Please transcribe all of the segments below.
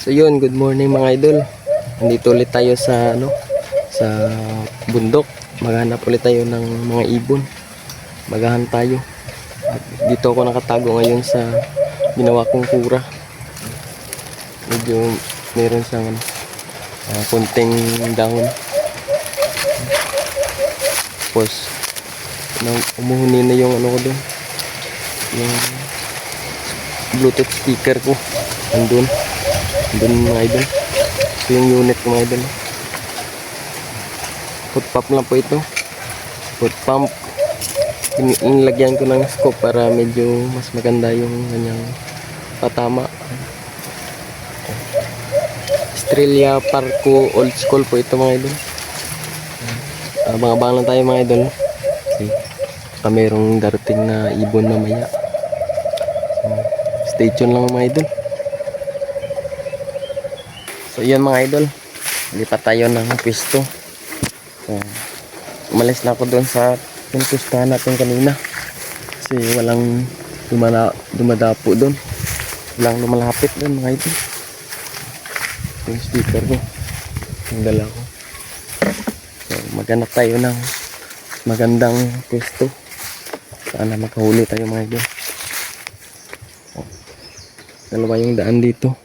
So yun, good morning mga idol. Nandito ulit tayo sa sa bundok. Maghanap ulit tayo ng mga ibon. Magahan tayo. At dito ako nakatago ngayon sa ginawa kong kura. Medyo meron siyang konting dahon. Tapos umuhuni na yung ko doon. Yung Bluetooth speaker ko. Andun mga idol. Ito yung unit ko mga idol. Foot pump lang po ito. Foot pump. Inilagyan ko ng scope para medyo mas maganda yung kanyang patama. Australia Parco old school po ito mga idol. Abang-abang lang tayo mga idol. Okay. Mayroong darating na ibon mamaya. So, stay tuned lang mga idol. So yun mga idol, lipat tayo ng pwesto. So, umalis na ako doon sa yung pwestuhan natin kanina kasi walang dumadapo doon, walang lumalapit doon mga idol. Yung speaker ko yung dala ko. So maghanap tayo ng magandang pwesto, sana makahuli tayo mga idol. Dalawa yung daan dito.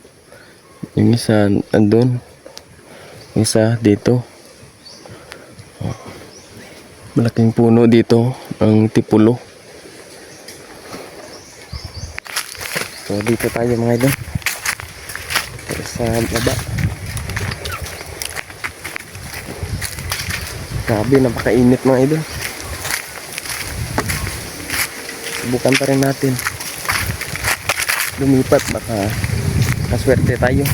Yung isa andun, yung isa dito. Malaking puno dito ang tipulo. So dito tayo mga idol, sa baba. Grabe, napakainit mga idol. Subukan pa rin natin lumipat, baka kaswerte tayo,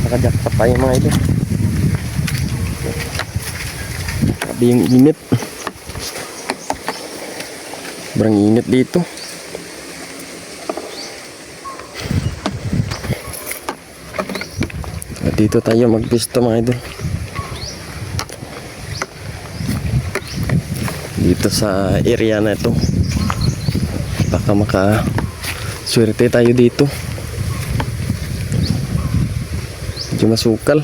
nakajakpat tayo mga idol. Grabe yung init, sobrang init dito. At dito tayo magpisto mga idol, dito sa area na ito. Baka makaswerte tayo dito. Medyo masukal.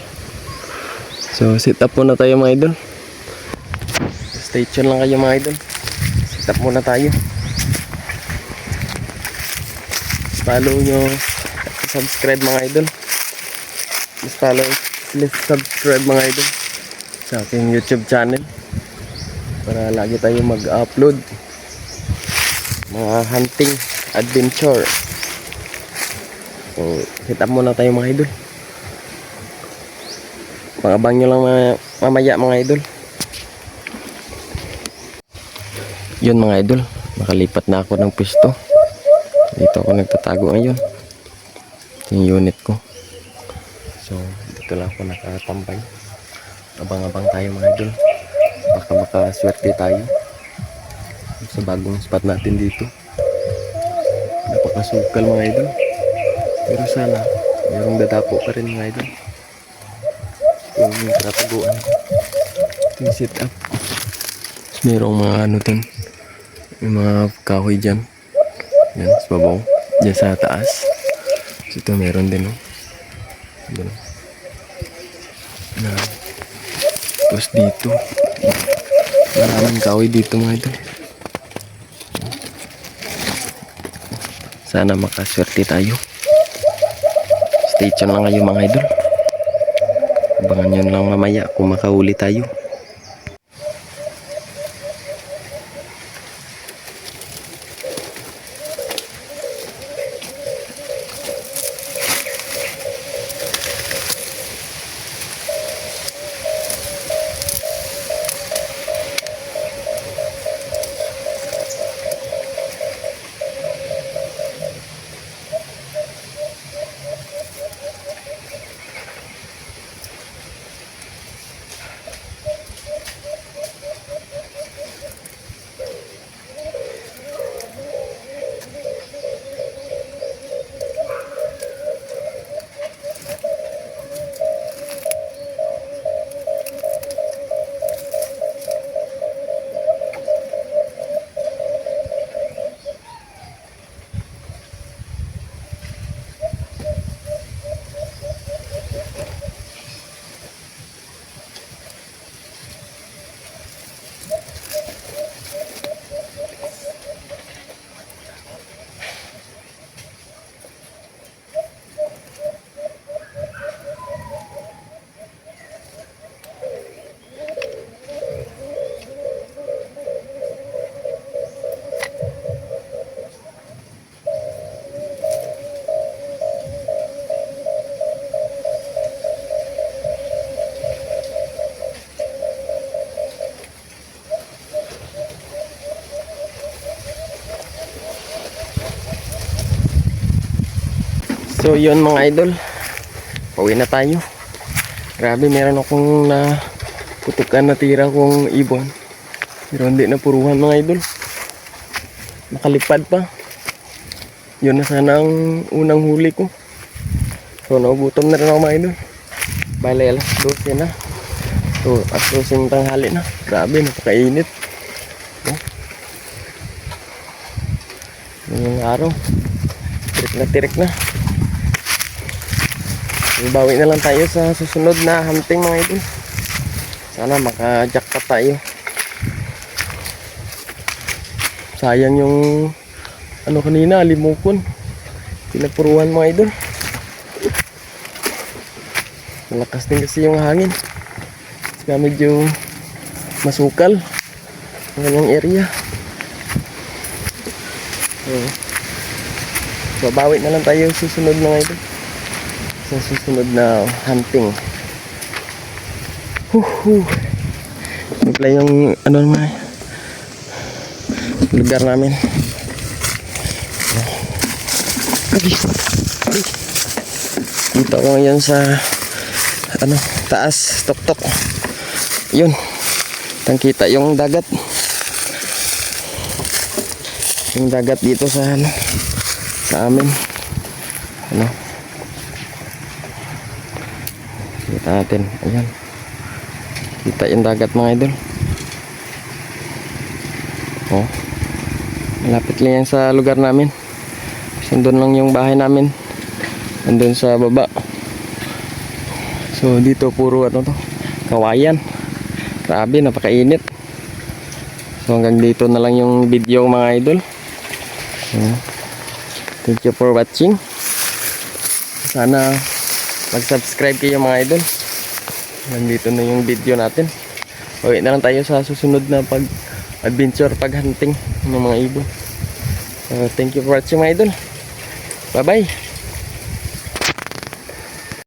So sit up muna tayo mga idol. Stay tuned lang kayo mga idol. Sit up muna tayo. Follow nyo, subscribe mga idol. Please subscribe mga idol sa aking YouTube channel para lagi tayo mag-upload mga hunting adventure. So sit up muna tayo mga idol. Pangabang nyo lang mamaya mga idol. Yun mga idol, makalipat na ako ng pwesto. Dito ako nagtatago ngayon. Ito yung unit ko. So dito lang ako nakatambay. Abang-abang tayo mga idol, baka makaswerte tayo sa bagong spot natin dito. Napakasukal mga idol, pero sana mayroong dadapo pa rin mga idol. Yung kataguan ko, ito yung sit up. Mayroong mga dun, yung mga kahoy dyan, yan sa babaw, dyan sa taas. So ito meron din dun. Tapos dito maraming kahoy dito mga idol. Sana makaswerte tayo. Stay tuned lang kayo mga idol. Abangan nyo lang mamaya kung makahuli tayo. So yun mga idol, pauwi na tayo. Grabe, meron akong putukan na tira kong ibon, pero hindi na puruhan mga idol. Nakalipad pa. Yun na sana ang unang huli ko. So naugutom na rin ako mga idol. Bale alas 12 na. So at 12 tanghali na. Grabe, napakainit. Yung araw, tirik na. Bawi na lang tayo sa susunod na hunting mga idol. Sana maka-jackpot tayo. Sayang yung kanina, limukon. Pinapuruan mga idol. Malakas din kasi yung hangin. Kaya medyo masukal ang kanyang area. So, bawi na lang tayo susunod mga idol. Sa susunod na hunting. Nagla yung lugar namin. Dito ako ngayon sa taas, tok-tok. Yun. Tangkita yung dagat. Yung dagat dito sa amin. Kita natin, ayan. Kita yung dagat mga idol. Malapit lang yan sa lugar namin. Nandun lang yung bahay namin. Nandun sa baba. So dito puro kawayan. Grabe, napakainit. So hanggang dito na lang yung video mga idol. Thank you for watching. Sana mag-subscribe kayo mga idol. Nandito na yung video natin. Uwi na lang tayo sa susunod na pag-adventure, pag-hunting ng mga ibon. Thank you for watching mga idol. Bye bye.